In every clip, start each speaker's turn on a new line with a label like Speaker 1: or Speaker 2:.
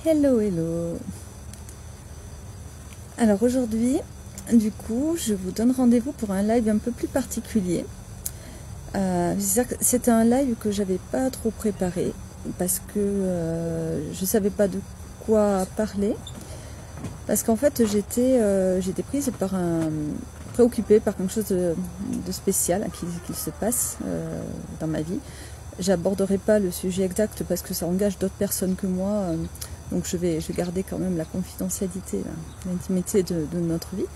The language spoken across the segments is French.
Speaker 1: Hello, hello. Alors aujourd'hui, du coup, je vous donne rendez-vous pour un live un peu plus particulier. C'était un live que j'avais pas trop préparé parce que je savais pas de quoi parler. Parce qu'en fait, j'étais prise par préoccupée par quelque chose de spécial qui se passe dans ma vie. J'aborderai pas le sujet exact parce que ça engage d'autres personnes que moi. Donc je vais garder quand même la confidentialité, l'intimité de notre vie.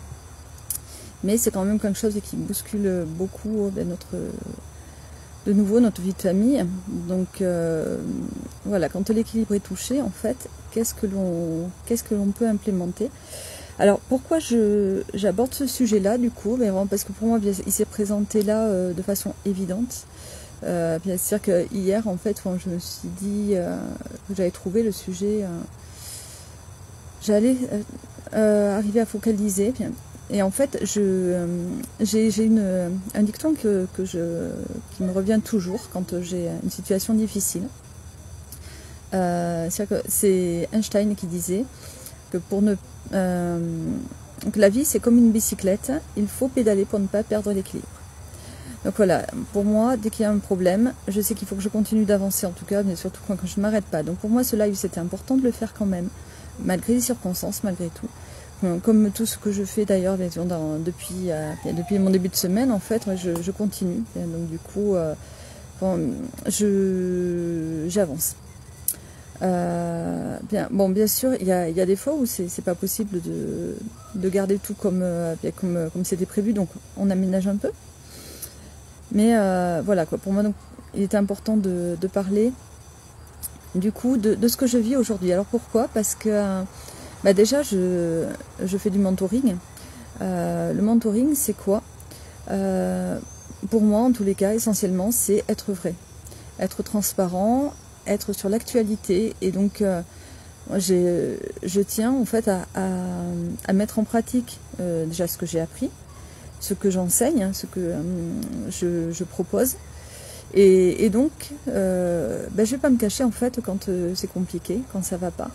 Speaker 1: Mais c'est quand même quelque chose qui bouscule beaucoup de nouveau notre vie de famille. Donc voilà, quand l'équilibre est touché, en fait, qu'est-ce que l'on peut implémenter? Alors pourquoi j'aborde ce sujet-là du coup? Vraiment parce que pour moi, il s'est présenté là de façon évidente. Bien sûr que hier, en fait, quand je me suis dit que j'avais trouvé le sujet, j'allais arriver à focaliser. Et en fait, j'ai un dicton qui me revient toujours quand j'ai une situation difficile. C'est Einstein qui disait que que la vie c'est comme une bicyclette, il faut pédaler pour ne pas perdre l'équilibre. Donc voilà, pour moi, dès qu'il y a un problème, je sais qu'il faut que je continue d'avancer en tout cas, mais surtout quand je ne m'arrête pas. Donc pour moi, ce live, c'était important de le faire quand même, malgré les circonstances, malgré tout. Comme tout ce que je fais d'ailleurs depuis mon début de semaine, en fait, je continue. Et donc du coup, j'avance. Bien sûr, il y a des fois où c'est pas possible de garder tout comme c'était prévu, donc on aménage un peu. Mais voilà quoi, pour moi donc, il était important de parler du coup de ce que je vis aujourd'hui. Alors pourquoi? Parce que déjà je fais du mentoring. Le mentoring c'est quoi? Pour moi en tous les cas essentiellement c'est être vrai, être transparent, être sur l'actualité et donc je tiens en fait à mettre en pratique déjà ce que j'ai appris, ce que j'enseigne, ce que je propose. Et donc, je vais pas me cacher en fait quand c'est compliqué, quand ça va pas.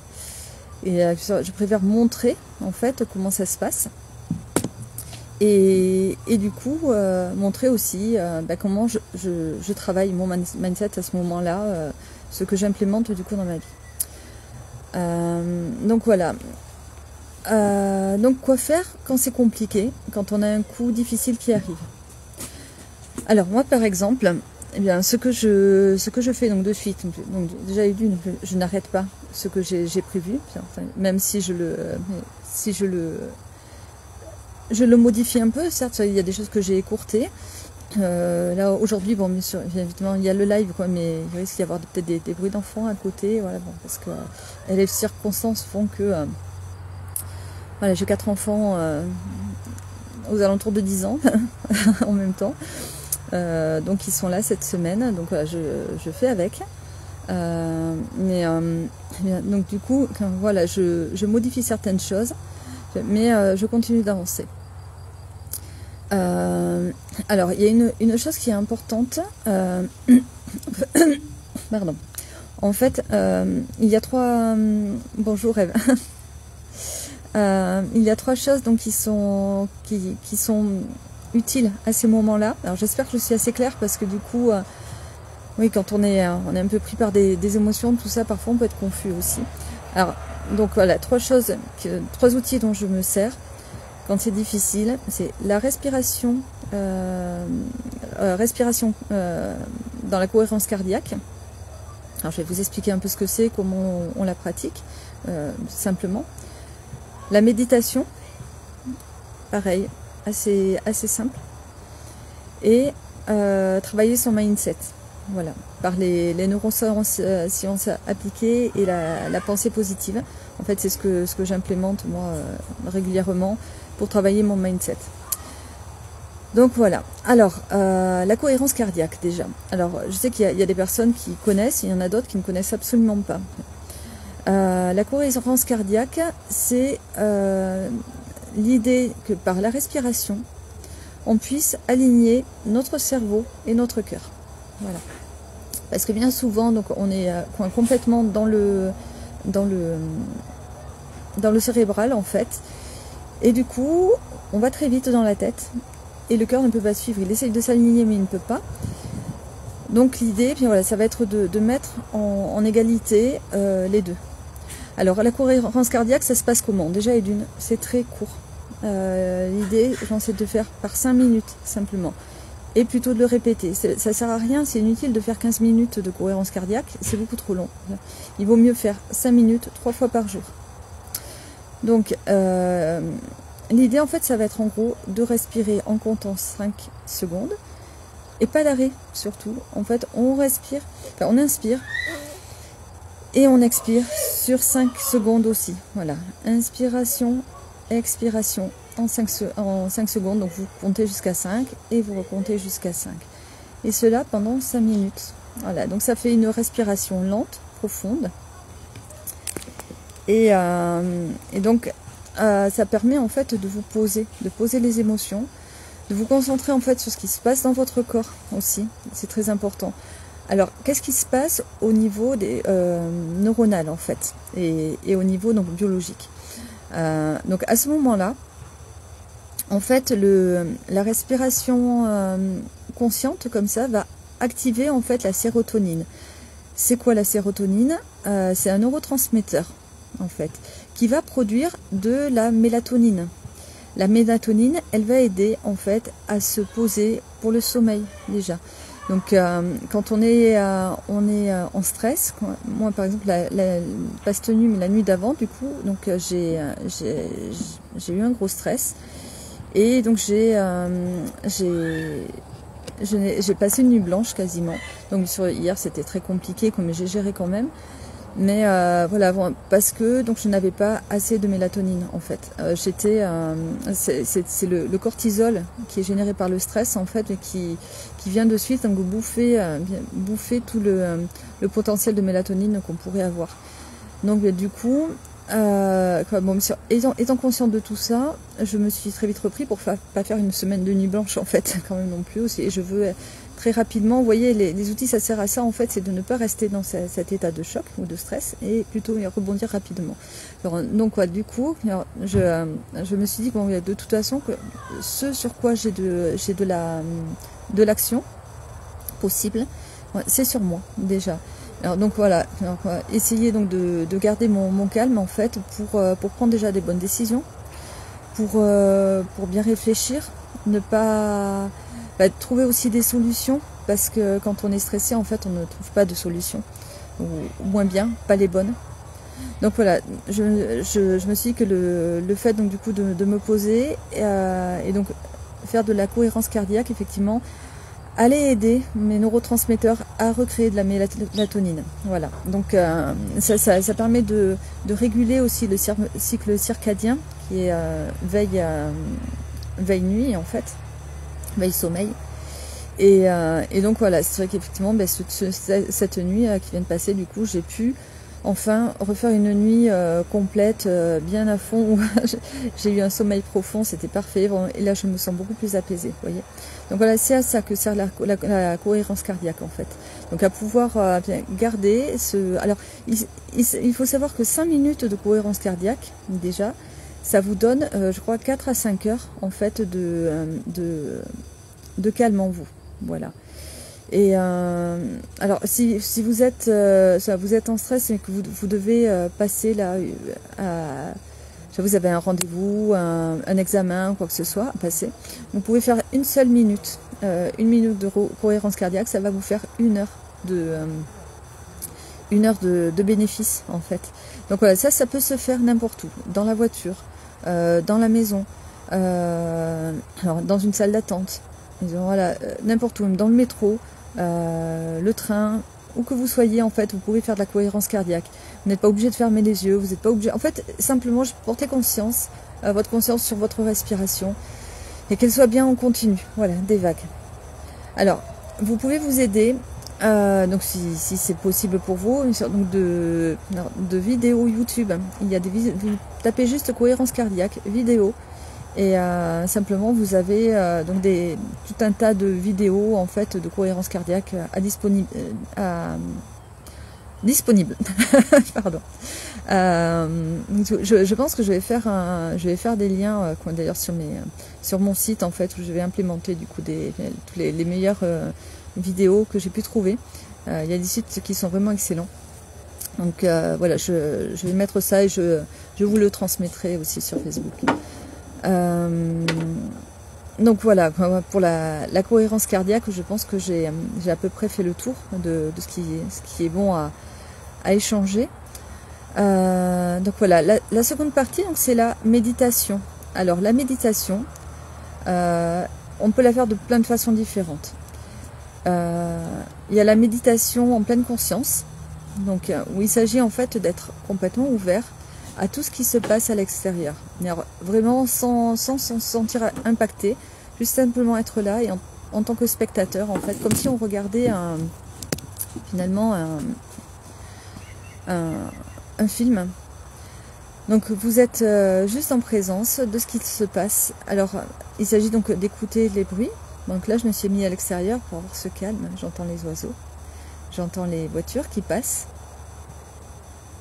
Speaker 1: Et je préfère montrer en fait comment ça se passe. Et du coup, montrer aussi comment je travaille mon mindset à ce moment-là, ce que j'implémente du coup dans ma vie. Donc voilà. Donc quoi faire quand c'est compliqué, quand on a un coup difficile qui arrive? Alors moi par exemple, eh bien, ce que je fais donc de suite, donc déjà je n'arrête pas ce que j'ai prévu, même si je le modifie un peu, certes il y a des choses que j'ai écourtées. Là aujourd'hui, bon, bien sûr, évidemment, il y a le live, quoi, mais il risque d'y avoir peut-être des bruits d'enfants à côté, voilà, bon, parce que les circonstances font que voilà, j'ai 4 enfants aux alentours de 10 ans en même temps. Donc ils sont là cette semaine, donc voilà, je fais avec. Donc du coup, voilà, je modifie certaines choses, mais je continue d'avancer. Alors il y a une chose qui est importante. Pardon. En fait, il y a 3. Bonjour Eve. Il y a 3 choses donc qui sont utiles à ces moments-là. Alors j'espère que je suis assez claire parce que du coup, oui, quand on est un peu pris par des émotions, tout ça, parfois on peut être confus aussi. Alors donc voilà, 3 outils dont je me sers quand c'est difficile, c'est la respiration, dans la cohérence cardiaque. Alors je vais vous expliquer un peu ce que c'est, comment on la pratique, simplement. La méditation, pareil, assez simple. Et travailler son mindset, voilà, par les neurosciences appliquées et la pensée positive. En fait, c'est ce que j'implémente moi régulièrement pour travailler mon mindset. Donc voilà. Alors, la cohérence cardiaque déjà. Alors, je sais qu'il y a des personnes qui connaissent, il y en a d'autres qui ne connaissent absolument pas. La cohérence cardiaque, c'est l'idée que par la respiration, on puisse aligner notre cerveau et notre cœur. Voilà. Parce que bien souvent, donc, on est complètement dans le dans le cérébral en fait. Et du coup, on va très vite dans la tête et le cœur ne peut pas suivre. Il essaye de s'aligner mais il ne peut pas. Donc l'idée, puis voilà, ça va être de mettre en égalité les deux. Alors la cohérence cardiaque, ça se passe comment? Déjà, c'est très court. L'idée, j'en sais de faire par 5 minutes simplement. Et plutôt de le répéter. Ça sert à rien, c'est inutile de faire 15 minutes de cohérence cardiaque, c'est beaucoup trop long. Il vaut mieux faire 5 minutes 3 fois par jour. Donc l'idée en fait, ça va être en gros de respirer en comptant 5 secondes. Et pas d'arrêt surtout. En fait, on respire, enfin, on inspire et on expire sur 5 secondes aussi. Voilà, inspiration, expiration en 5 secondes. Donc vous comptez jusqu'à 5 et vous recomptez jusqu'à 5. Et cela pendant 5 minutes. Voilà, donc ça fait une respiration lente, profonde. Et donc ça permet en fait de vous poser, de poser les émotions, de vous concentrer en fait sur ce qui se passe dans votre corps aussi, c'est très important. Alors, qu'est-ce qui se passe au niveau des neuronal en fait, et au niveau donc biologique. Donc à ce moment-là, en fait, la respiration consciente comme ça va activer en fait la sérotonine. C'est quoi la sérotonine? C'est un neurotransmetteur en fait, qui va produire de la mélatonine. La mélatonine, elle va aider en fait à se poser pour le sommeil déjà. Donc quand on est en stress, moi par exemple pas cette nuit mais la nuit d'avant du coup, donc j'ai eu un gros stress et donc j'ai passé une nuit blanche quasiment. Donc hier c'était très compliqué mais j'ai géré quand même. Mais voilà, parce que donc je n'avais pas assez de mélatonine en fait. C'est le cortisol qui est généré par le stress en fait, et qui vient de suite donc bouffer tout le potentiel de mélatonine qu'on pourrait avoir. Donc du coup, étant consciente de tout ça, je me suis très vite repris pour pas faire une semaine de nuit blanche en fait, quand même non plus aussi. Et je veux très rapidement, vous voyez, les outils, ça sert à ça en fait, c'est de ne pas rester dans cet état de choc ou de stress et plutôt rebondir rapidement. Alors, donc du coup, je me suis dit bon, de toute façon que ce sur quoi j'ai de l'action possible, c'est sur moi déjà. Alors donc voilà, essayer donc de garder mon calme en fait pour prendre déjà des bonnes décisions, pour bien réfléchir, ne pas trouver aussi des solutions, parce que quand on est stressé en fait on ne trouve pas de solution, ou moins bien, pas les bonnes. Donc voilà, je me suis dit que le fait donc du coup de me poser et donc faire de la cohérence cardiaque effectivement allait aider mes neurotransmetteurs à recréer de la mélatonine. Voilà, donc ça permet de réguler aussi le cycle circadien qui est veille-nuit en fait, veille-sommeil. Et donc voilà, c'est vrai qu'effectivement cette nuit qui vient de passer, du coup j'ai pu enfin refaire une nuit complète, bien à fond, où j'ai eu un sommeil profond, c'était parfait, et là je me sens beaucoup plus apaisée, vous voyez. Donc voilà, c'est à ça que sert la cohérence cardiaque en fait. Donc à pouvoir bien garder ce... Alors il faut savoir que 5 minutes de cohérence cardiaque, déjà, ça vous donne, je crois, 4 à 5 heures en fait de calme en vous, voilà. Et alors si vous êtes en stress et que vous devez passer là vous avez un rendez-vous, un examen, quoi que ce soit à passer, vous pouvez faire une seule minute, une minute de cohérence cardiaque, ça va vous faire une heure de bénéfice en fait. Donc voilà, ça peut se faire n'importe où, dans la voiture, dans la maison, alors dans une salle d'attente, voilà, n'importe où, même dans le métro, le train, où que vous soyez en fait, vous pouvez faire de la cohérence cardiaque. Vous n'êtes pas obligé de fermer les yeux, vous n'êtes pas obligé, en fait simplement portez conscience, votre conscience sur votre respiration et qu'elle soit bien en continu, voilà, des vagues. Alors vous pouvez vous aider, donc si c'est possible pour vous, une sorte donc de vidéos YouTube. Il y a vous tapez juste cohérence cardiaque vidéo. Et simplement vous avez donc tout un tas de vidéos en fait de cohérence cardiaque disponible. Pardon. Je pense que je vais faire des liens, d'ailleurs sur mon site en fait, où je vais implémenter du coup les meilleures vidéos que j'ai pu trouver. Il y a des sites qui sont vraiment excellents. Donc voilà, je vais mettre ça et je vous le transmettrai aussi sur Facebook. Donc voilà, pour la cohérence cardiaque, je pense que j'ai à peu près fait le tour de ce qui est bon à échanger. Donc voilà, la seconde partie, c'est la méditation. Alors la méditation, on peut la faire de plein de façons différentes. Il y a la méditation en pleine conscience, donc où il s'agit en fait d'être complètement ouvert à tout ce qui se passe à l'extérieur. Vraiment sans se sentir impacté, juste simplement être là et en tant que spectateur, en fait, comme si on regardait finalement un film. Donc vous êtes juste en présence de ce qui se passe. Alors il s'agit donc d'écouter les bruits. Donc là je me suis mis à l'extérieur pour avoir ce calme. J'entends les oiseaux, j'entends les voitures qui passent.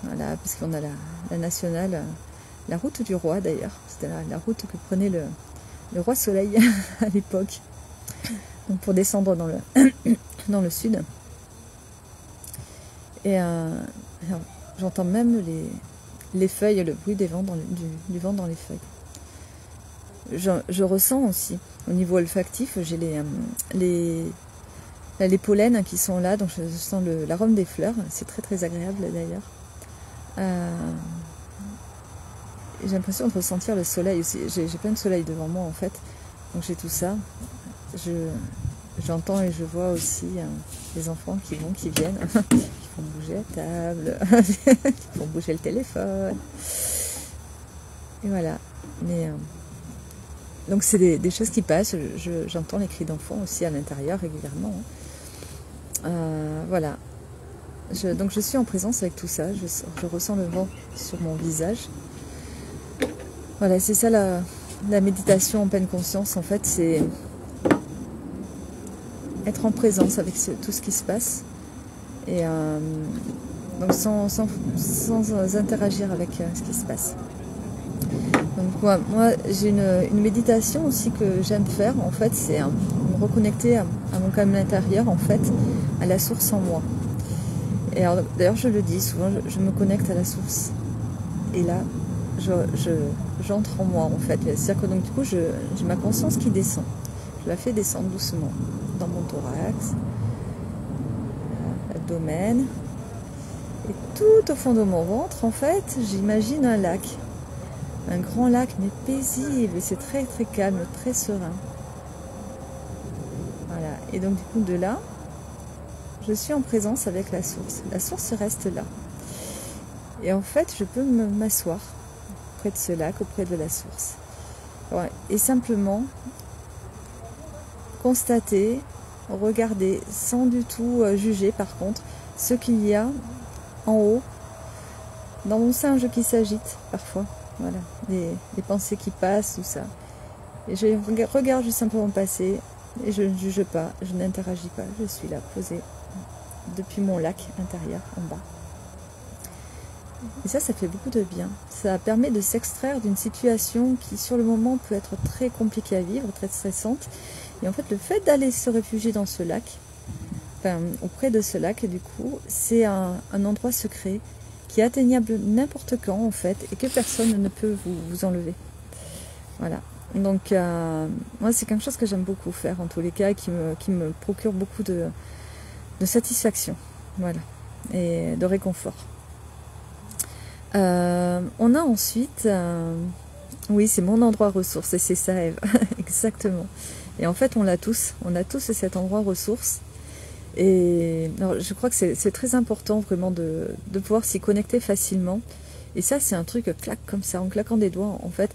Speaker 1: Voilà, parce qu'on a la nationale, la route du roi d'ailleurs. C'était la route que prenait le roi Soleil à l'époque. Donc pour descendre dans le sud. Et j'entends même les feuilles, le bruit des vents du vent dans les feuilles. Je ressens aussi, au niveau olfactif, j'ai les pollens qui sont là, donc je sens l'arôme des fleurs. C'est très très agréable d'ailleurs. J'ai l'impression de ressentir le soleil aussi. J'ai plein de soleil devant moi en fait, donc j'ai tout ça. J'entends et je vois aussi les enfants qui viennent, qui font bouger la table, qui font bouger le téléphone. Et voilà. Mais donc c'est des choses qui passent. J'entends les cris d'enfants aussi à l'intérieur régulièrement. Voilà. Donc je suis en présence avec tout ça. Je ressens le vent sur mon visage. Voilà, c'est ça la méditation en pleine conscience. En fait, c'est être en présence avec tout ce qui se passe. Et donc sans interagir avec ce qui se passe. Donc moi j'ai une méditation aussi que j'aime faire. En fait, c'est me reconnecter à mon calme intérieur, en fait, à la source en moi. Et d'ailleurs je le dis souvent, je me connecte à la source. Et là, j'entre en moi en fait. C'est-à-dire que donc du coup j'ai ma conscience qui descend. Je la fais descendre doucement dans mon thorax, l'abdomen. Et tout au fond de mon ventre, en fait, j'imagine un lac. Un grand lac, mais paisible. Et c'est très très calme, très serein. Voilà. Et donc du coup de là, je suis en présence avec la source. La source reste là. Et en fait, je peux m'asseoir près de ce lac, auprès de la source. Ouais. Et simplement constater, regarder, sans du tout juger par contre, ce qu'il y a en haut, dans mon singe qui s'agite parfois. Voilà, les pensées qui passent, tout ça. Et je regarde juste simplement passer, et je ne juge pas, je n'interagis pas, je suis là, posée depuis mon lac intérieur, en bas. Et ça fait beaucoup de bien. Ça permet de s'extraire d'une situation qui, sur le moment, peut être très compliquée à vivre, très stressante. Et en fait, le fait d'aller se réfugier dans ce lac, enfin, auprès de ce lac, du coup, c'est un endroit secret qui est atteignable n'importe quand, en fait, et que personne ne peut vous enlever. Voilà. Donc, moi, c'est quelque chose que j'aime beaucoup faire, en tous les cas, et qui me procure beaucoup de satisfaction, voilà, et de réconfort. On a ensuite, oui, c'est mon endroit ressource, et c'est ça, Ève, exactement. Et en fait, on a tous cet endroit ressource. Et alors, je crois que c'est très important vraiment de pouvoir s'y connecter facilement. Et ça, c'est un truc clac comme ça, en claquant des doigts, en fait,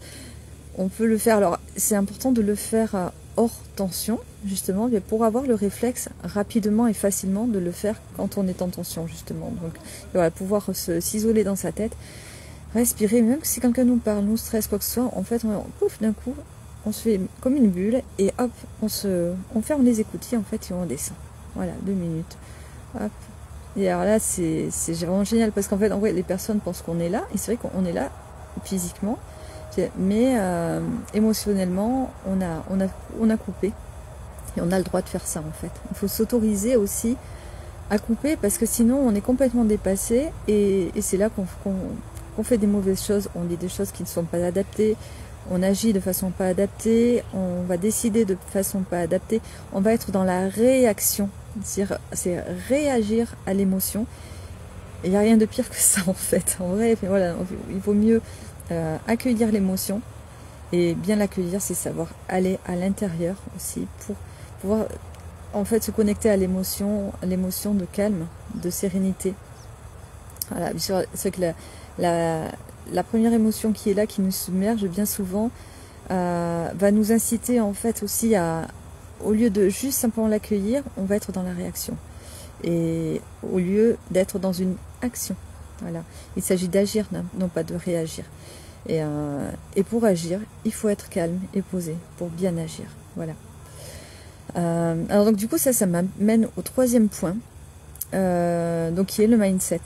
Speaker 1: on peut le faire. Alors, c'est important de le faire hors tension, justement, mais pour avoir le réflexe rapidement et facilement de le faire quand on est en tension, justement. Donc, voilà, pouvoir s'isoler dans sa tête, respirer, même si quelqu'un nous parle, nous stresse, quoi que ce soit, en fait, pouf, d'un coup, on se fait comme une bulle et hop, on ferme les écoutilles, en fait, et on descend. Voilà, 2 minutes. Hop. Et alors là, c'est vraiment génial parce qu'en fait, en vrai, les personnes pensent qu'on est là, et c'est vrai qu'on est là physiquement, mais émotionnellement, on a coupé. Et on a le droit de faire ça en fait. Il faut s'autoriser aussi à couper parce que sinon on est complètement dépassé et c'est là qu'on fait des mauvaises choses, on dit des choses qui ne sont pas adaptées, on agit de façon pas adaptée, on va décider de façon pas adaptée, on va être dans la réaction, c'est réagir à l'émotion. Il n'y a rien de pire que ça en fait. En vrai, voilà, il vaut mieux accueillir l'émotion et bien l'accueillir, c'est savoir aller à l'intérieur aussi pour pouvoir en fait se connecter à l'émotion de calme, de sérénité. Voilà, c'est que la première émotion qui est là, qui nous submerge bien souvent, va nous inciter en fait aussi au lieu de juste simplement l'accueillir, on va être dans la réaction. Et au lieu d'être dans une action. Voilà. Il s'agit d'agir, non pas de réagir. Et pour agir, il faut être calme et posé pour bien agir. Voilà. Alors donc du coup ça m'amène au troisième point, donc qui est le mindset.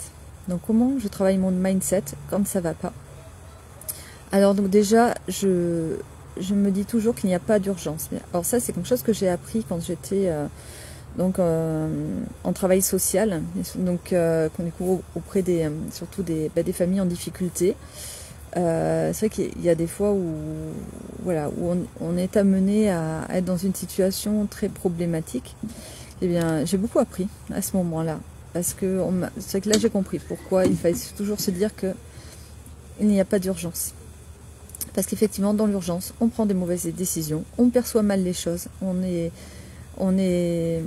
Speaker 1: Donc comment je travaille mon mindset quand ça va pas. Alors donc déjà je me dis toujours qu'il n'y a pas d'urgence. Alors ça c'est quelque chose que j'ai appris quand j'étais en travail social, donc qu'on découvre auprès surtout des familles en difficulté. C'est vrai qu'il y a des fois où on est amené à être dans une situation très problématique. Eh bien, j'ai beaucoup appris à ce moment-là, parce que c'est vrai que là j'ai compris pourquoi il fallait toujours se dire que il n'y a pas d'urgence. Parce qu'effectivement, dans l'urgence, on prend des mauvaises décisions, on perçoit mal les choses, on est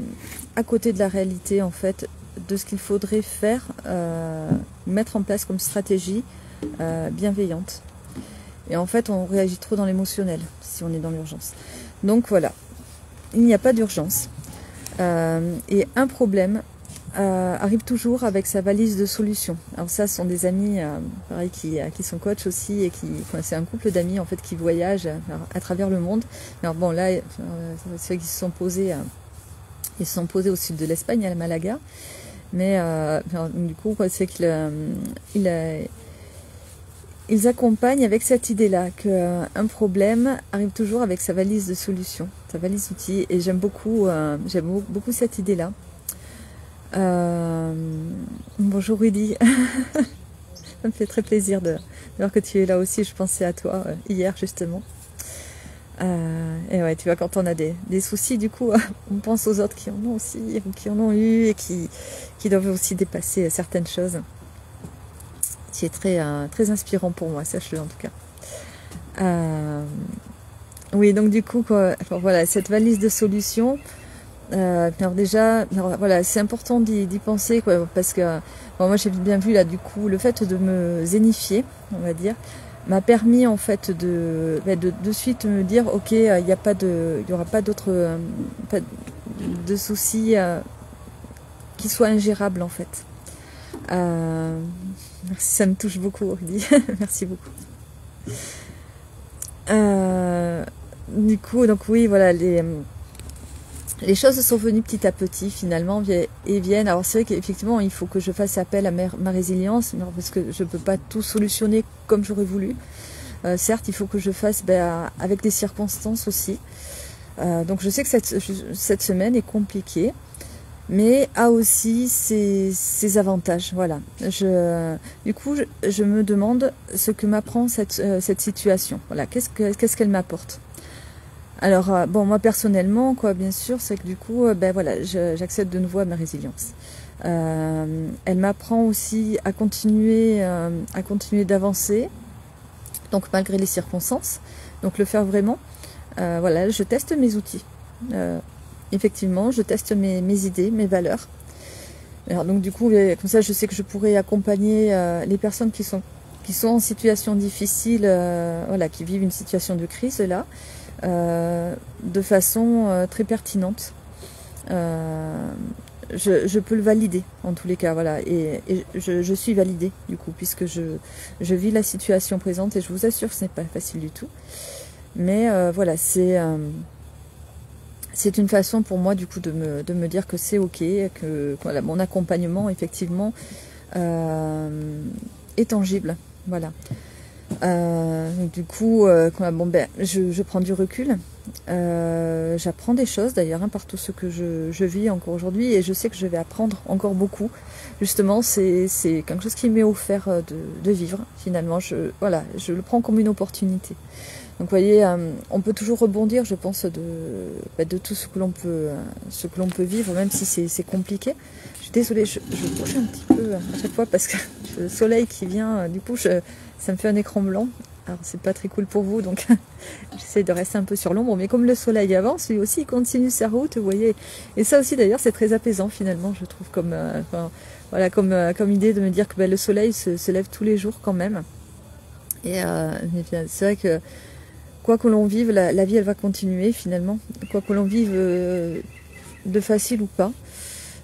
Speaker 1: à côté de la réalité en fait, de ce qu'il faudrait faire, mettre en place comme stratégie bienveillante. Et en fait, on réagit trop dans l'émotionnel si on est dans l'urgence. Donc voilà, il n'y a pas d'urgence. Et un problème arrive toujours avec sa valise de solutions. Alors ça, ce sont des amis pareil, qui sont coachs aussi, et c'est un couple d'amis en fait qui voyagent à travers le monde. Alors bon là, c'est vrai qu'ils se sont posés au sud de l'Espagne, à Malaga. Mais du coup, c'est qu'ils accompagnent avec cette idée-là qu'un problème arrive toujours avec sa valise de solutions, sa valise d'outils. Et j'aime beaucoup cette idée-là. Bonjour Rudy, ça me fait très plaisir de voir que tu es là aussi. Je pensais à toi hier justement. Et ouais, tu vois, quand on a des soucis, du coup, on pense aux autres qui en ont aussi, ou qui en ont eu, et qui doivent aussi dépasser certaines choses. Qui est très, très inspirant pour moi, sache-le en tout cas. Oui, donc du coup, alors, voilà, cette valise de solutions. Alors déjà, voilà, c'est important d'y penser, quoi, parce que moi j'ai bien vu là, du coup, le fait de me zénifier, on va dire, m'a permis en fait de suite me dire ok, il y aura pas d'autres de soucis qui soient ingérables en fait. Merci, ça me touche beaucoup, Rudy. Merci beaucoup. Du coup, donc oui, voilà, les choses sont venues petit à petit finalement et viennent. Alors c'est vrai qu'effectivement il faut que je fasse appel à ma résilience, parce que je ne peux pas tout solutionner comme j'aurais voulu. Certes, il faut que je fasse avec des circonstances aussi. Donc je sais que cette semaine est compliquée, mais a aussi ses avantages. Voilà. Du coup, je me demande ce que m'apprend cette situation. Voilà. Qu'est-ce qu'elle m'apporte? Alors, bon, moi personnellement, quoi, bien sûr, c'est que du coup, voilà, j'accède de nouveau à ma résilience. Elle m'apprend aussi à continuer d'avancer, donc malgré les circonstances, donc le faire vraiment. Voilà, je teste mes outils. Effectivement, je teste mes idées, mes valeurs. Alors, donc du coup, comme ça, je sais que je pourrais accompagner les personnes qui sont en situation difficile, voilà, qui vivent une situation de crise là. De façon très pertinente. Je peux le valider en tous les cas, voilà, et je suis validée du coup, puisque je vis la situation présente, et je vous assure que ce n'est pas facile du tout, mais voilà, c'est c'est une façon pour moi du coup de me dire que c'est ok, que voilà, mon accompagnement effectivement est tangible. Voilà. Du coup, bon, ben, je prends du recul. J'apprends des choses d'ailleurs par tout ce que je vis encore aujourd'hui, et je sais que je vais apprendre encore beaucoup. Justement, c'est quelque chose qui m'est offert de vivre finalement. Voilà, je le prends comme une opportunité. Donc vous voyez, on peut toujours rebondir, je pense, de tout ce que l'on peut vivre, même si c'est compliqué. Je suis désolée, je bouge un petit peu à chaque fois parce que le soleil qui vient, du coup, ça me fait un écran blanc. Alors c'est pas très cool pour vous, donc j'essaie de rester un peu sur l'ombre. Mais comme le soleil avance, lui aussi il continue sa route, vous voyez. Et ça aussi d'ailleurs, c'est très apaisant finalement, je trouve, voilà, comme idée de me dire que le soleil se lève tous les jours quand même. Et c'est vrai que quoi que l'on vive, la vie elle va continuer finalement. Quoi que l'on vive de facile ou pas,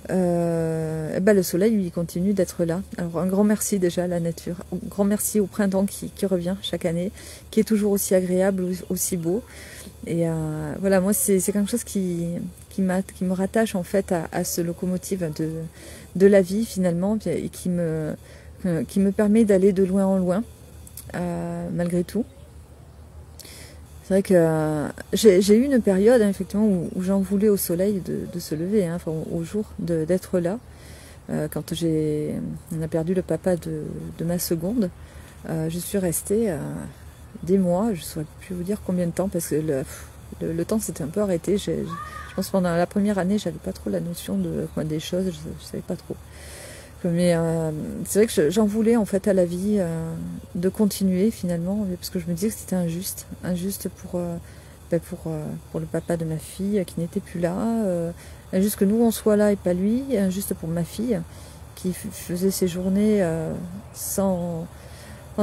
Speaker 1: le soleil lui continue d'être là. Alors un grand merci déjà à la nature, un grand merci au printemps qui revient chaque année, qui est toujours aussi agréable, aussi beau. Et voilà, moi c'est quelque chose qui me rattache en fait à ce locomotive de la vie finalement, et qui me permet d'aller de loin en loin malgré tout. C'est vrai que j'ai eu une période effectivement où j'en voulais au soleil de se lever, enfin, au jour d'être là. Quand on a perdu le papa de ma seconde, je suis restée des mois, je ne saurais plus vous dire combien de temps, parce que le temps s'était un peu arrêté. Je pense que pendant la première année, j'avais pas trop la notion des choses, je savais pas trop. Mais c'est vrai que j'en voulais en fait à la vie de continuer finalement, parce que je me disais que c'était injuste pour le papa de ma fille qui n'était plus là, injuste que nous on soit là et pas lui, injuste pour ma fille qui faisait ses journées en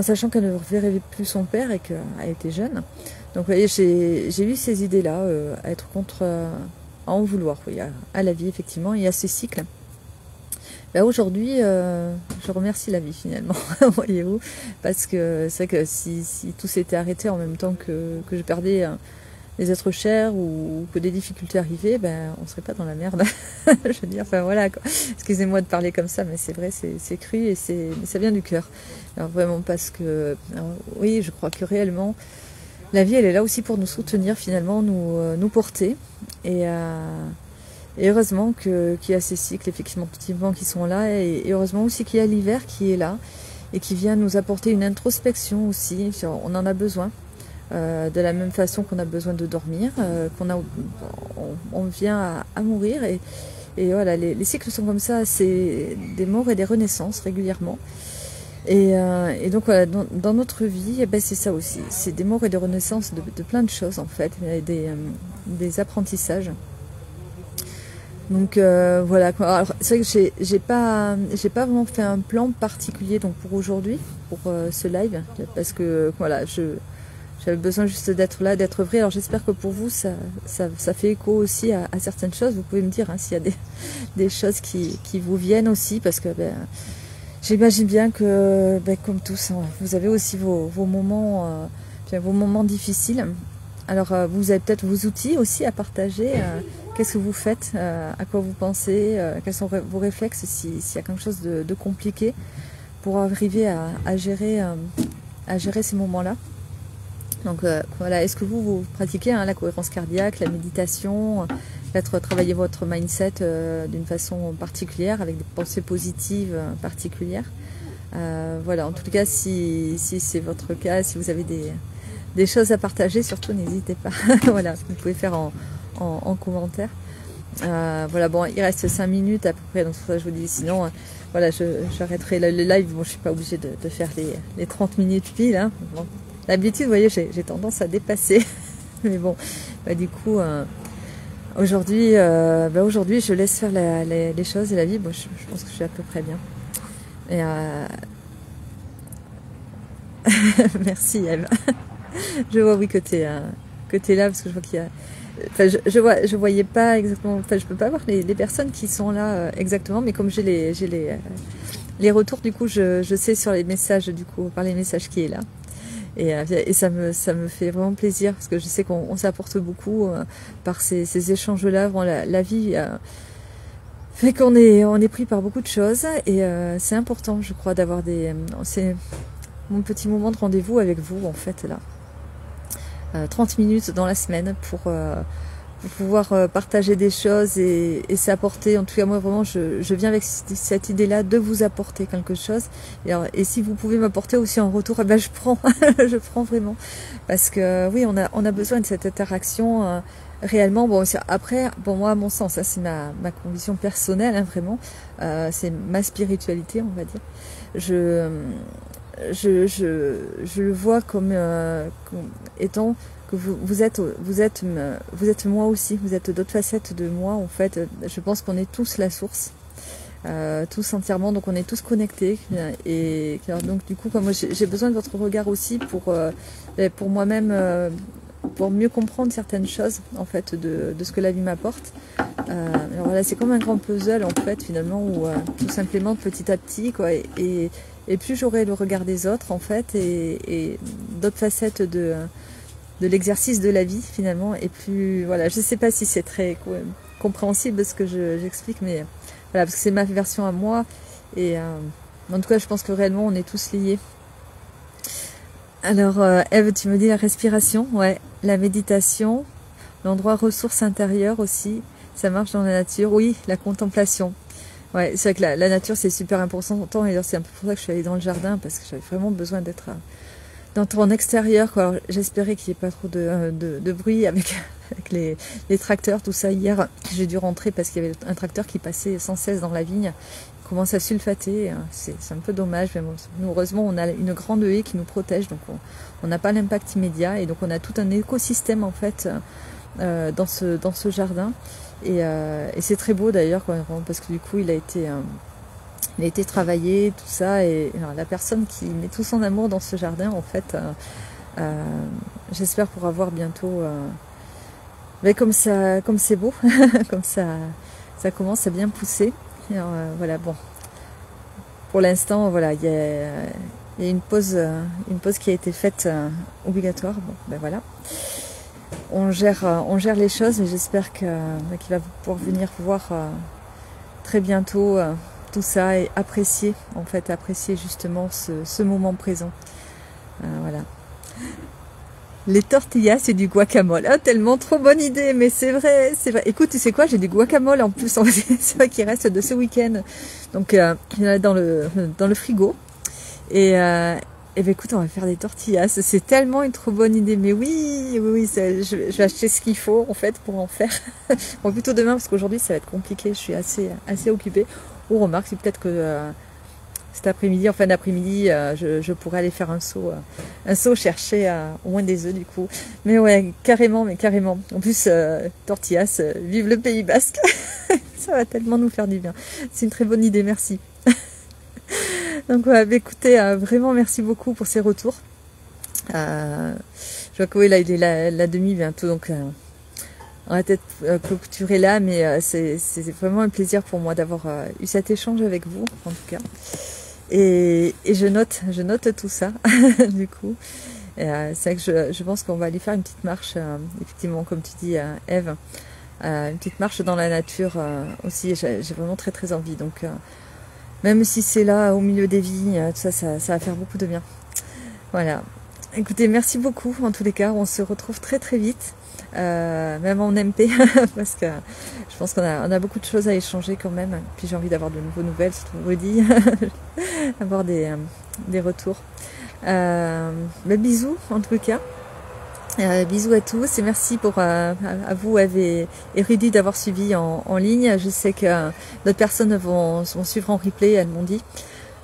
Speaker 1: sachant qu'elle ne verrait plus son père et qu'elle était jeune. Donc vous voyez, j'ai eu ces idées-là, à être contre, à en vouloir, oui, à la vie effectivement et à ces cycles. Aujourd'hui, je remercie la vie finalement, voyez-vous, parce que c'est vrai que si tout s'était arrêté en même temps que je perdais des êtres chers ou que des difficultés arrivaient, on serait pas dans la merde. Je veux dire, enfin voilà, quoi. Excusez-moi de parler comme ça, mais c'est vrai, c'est cru et mais ça vient du cœur. Alors vraiment parce que, oui, je crois que réellement, la vie, elle est là aussi pour nous soutenir finalement, nous porter et heureusement qu'il y a ces cycles effectivement qui sont là, et heureusement aussi qu'il y a l'hiver qui est là et qui vient nous apporter une introspection aussi. On en a besoin, de la même façon qu'on a besoin de dormir, on vient à mourir, et voilà, les cycles sont comme ça, c'est des morts et des renaissances régulièrement. Et donc voilà, dans notre vie, c'est ça aussi, c'est des morts et des renaissances de plein de choses en fait, des apprentissages. Donc voilà. Alors c'est vrai que j'ai pas vraiment fait un plan particulier donc pour aujourd'hui, pour ce live, parce que voilà, j'avais besoin juste d'être là, d'être vrai. Alors j'espère que pour vous ça fait écho aussi à certaines choses. Vous pouvez me dire s'il y a des choses qui vous viennent aussi, parce que j'imagine bien que comme tous, vous avez aussi vos moments, vos moments difficiles. Alors vous avez peut-être vos outils aussi à partager. Qu'est-ce que vous faites, à quoi vous pensez, quels sont vos réflexes s'il y a quelque chose de compliqué pour arriver à gérer ces moments-là. Donc voilà, est-ce que vous pratiquez la cohérence cardiaque, la méditation, peut-être travailler votre mindset d'une façon particulière, avec des pensées positives particulières. Voilà, en tout cas, si c'est votre cas, si vous avez des choses à partager, surtout n'hésitez pas. Voilà, vous pouvez faire en commentaire. Voilà, bon, il reste 5 minutes à peu près, donc c'est pour ça que je vous dis, sinon voilà, j'arrêterai le live. Bon, je suis pas obligée de faire les 30 minutes pile, Bon, d'habitude, vous voyez, j'ai tendance à dépasser, mais bon, du coup aujourd'hui je laisse faire les choses et la vie. Bon, je pense que je suis à peu près bien. Et merci Eve. Je vois, oui, que tu es là, parce que je vois qu'il y a... Enfin, je voyais pas exactement... Enfin, je peux pas voir les personnes qui sont là exactement, mais comme j'ai les retours, du coup, je sais sur les messages, du coup, par les messages qui est là. Et ça me fait vraiment plaisir parce que je sais qu'on s'apporte beaucoup par ces échanges-là. La vie fait qu'on est pris par beaucoup de choses et c'est important, je crois, d'avoir c'est mon petit moment de rendez-vous avec vous en fait là. 30 minutes dans la semaine pour pouvoir partager des choses et s'apporter. En tout cas, moi, vraiment, je viens avec cette idée-là de vous apporter quelque chose. Et si vous pouvez m'apporter aussi en retour, eh ben, je prends, je prends vraiment. Parce que oui, on a besoin de cette interaction réellement. Bon, après, pour moi, à mon sens, ça c'est ma conviction personnelle, hein, vraiment. C'est ma spiritualité, on va dire. Je le vois comme étant que vous êtes moi aussi, vous êtes d'autres facettes de moi en fait. Je pense qu'on est tous la source, tous entièrement, donc on est tous connectés et donc du coup comme moi j'ai besoin de votre regard aussi pour moi-même, pour mieux comprendre certaines choses en fait de ce que la vie m'apporte. Alors voilà, c'est comme un grand puzzle en fait finalement où tout simplement petit à petit quoi et plus j'aurai le regard des autres en fait et d'autres facettes de l'exercice de la vie finalement et plus voilà, je sais pas si c'est très compréhensible ce que j'explique mais voilà parce que c'est ma version à moi et en tout cas je pense que réellement on est tous liés. Alors Ève, tu me dis la respiration, ouais, la méditation, l'endroit ressource intérieure aussi, ça marche dans la nature, oui, la contemplation. Ouais, c'est vrai que la nature c'est super important et c'est un peu pour ça que je suis allée dans le jardin parce que j'avais vraiment besoin d'être en extérieur quoi. J'espérais qu'il n'y ait pas trop de bruit avec les tracteurs, tout ça. Hier j'ai dû rentrer parce qu'il y avait un tracteur qui passait sans cesse dans la vigne, il commence à sulfater, c'est un peu dommage mais bon, nous, heureusement on a une grande haie qui nous protège donc on n'a pas l'impact immédiat et donc on a tout un écosystème en fait dans ce jardin et c'est très beau d'ailleurs parce que du coup il a été travaillé, tout ça, et alors, la personne qui met tout son amour dans ce jardin, en fait, j'espère pour avoir bientôt, mais comme c'est beau, comme ça commence à bien pousser. Alors, voilà, bon, pour l'instant, voilà, il y a une pause qui a été faite obligatoire. Bon, ben voilà, on gère les choses, mais j'espère qu'il va pouvoir venir voir très bientôt. Tout ça et apprécier justement ce moment présent. Voilà. Les tortillas c'est du guacamole. Ah, tellement trop bonne idée, mais c'est vrai. Écoute, tu sais quoi, j'ai du guacamole en plus. C'est vrai qu'il reste de ce week-end. Donc il y en a dans le frigo. Et ben écoute, on va faire des tortillas. C'est tellement une trop bonne idée. Mais oui, je vais acheter ce qu'il faut en fait pour en faire. Bon, plutôt demain parce qu'aujourd'hui ça va être compliqué. Je suis assez occupée. Ou remarque, c'est peut-être que cet après-midi, en fin d'après-midi, je pourrais aller faire un saut chercher au moins des œufs du coup. Mais ouais, carrément, mais carrément. En plus, tortillas, vive le Pays Basque. Ça va tellement nous faire du bien. C'est une très bonne idée, merci. Donc ouais, bah, écoutez, vraiment merci beaucoup pour ces retours. Je vois que oui, là il est la demi bientôt, donc on va peut-être clôturer là, mais c'est vraiment un plaisir pour moi d'avoir eu cet échange avec vous, en tout cas. Et je note tout ça, du coup. C'est vrai que je pense qu'on va aller faire une petite marche, effectivement, comme tu dis, Ève, une petite marche dans la nature aussi. J'ai vraiment très très envie, donc même si c'est là, au milieu des vignes, tout ça, ça va faire beaucoup de bien. Voilà. Écoutez, merci beaucoup, en tous les cas, on se retrouve très très vite. Même en MP parce que je pense qu'on a beaucoup de choses à échanger quand même, puis j'ai envie d'avoir de nouveaux nouvelles, surtout vendredi, avoir des retours. Bisous en tout cas, bisous à tous et merci à vous Ève et Rudy d'avoir suivi en ligne. Je sais que d'autres personnes vont suivre en replay, elles m'ont dit.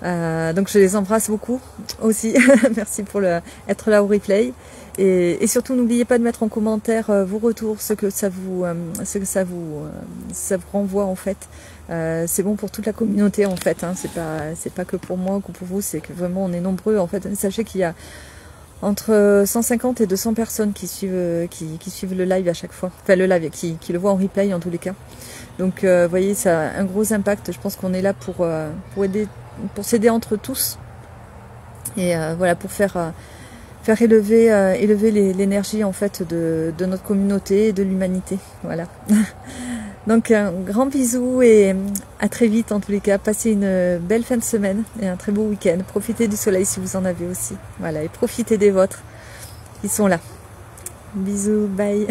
Speaker 1: Donc je les embrasse beaucoup aussi. Merci pour être là au replay. Et surtout n'oubliez pas de mettre en commentaire vos retours, ce que ça vous renvoie en fait. C'est bon pour toute la communauté en fait. Hein. C'est pas que pour moi ou que pour vous, c'est que vraiment on est nombreux en fait. Sachez qu'il y a entre 150 et 200 personnes qui suivent le live à chaque fois. Enfin le live, qui le voient en replay en tous les cas. Donc vous voyez, ça a un gros impact. Je pense qu'on est là pour aider, pour s'aider entre tous. Et voilà, pour faire faire élever, l'énergie en fait de notre communauté et de l'humanité. Voilà. Donc un grand bisou et à très vite en tous les cas. Passez une belle fin de semaine et un très beau week-end. Profitez du soleil si vous en avez aussi. Voilà, et profitez des vôtres. Ils sont là. Bisous, bye.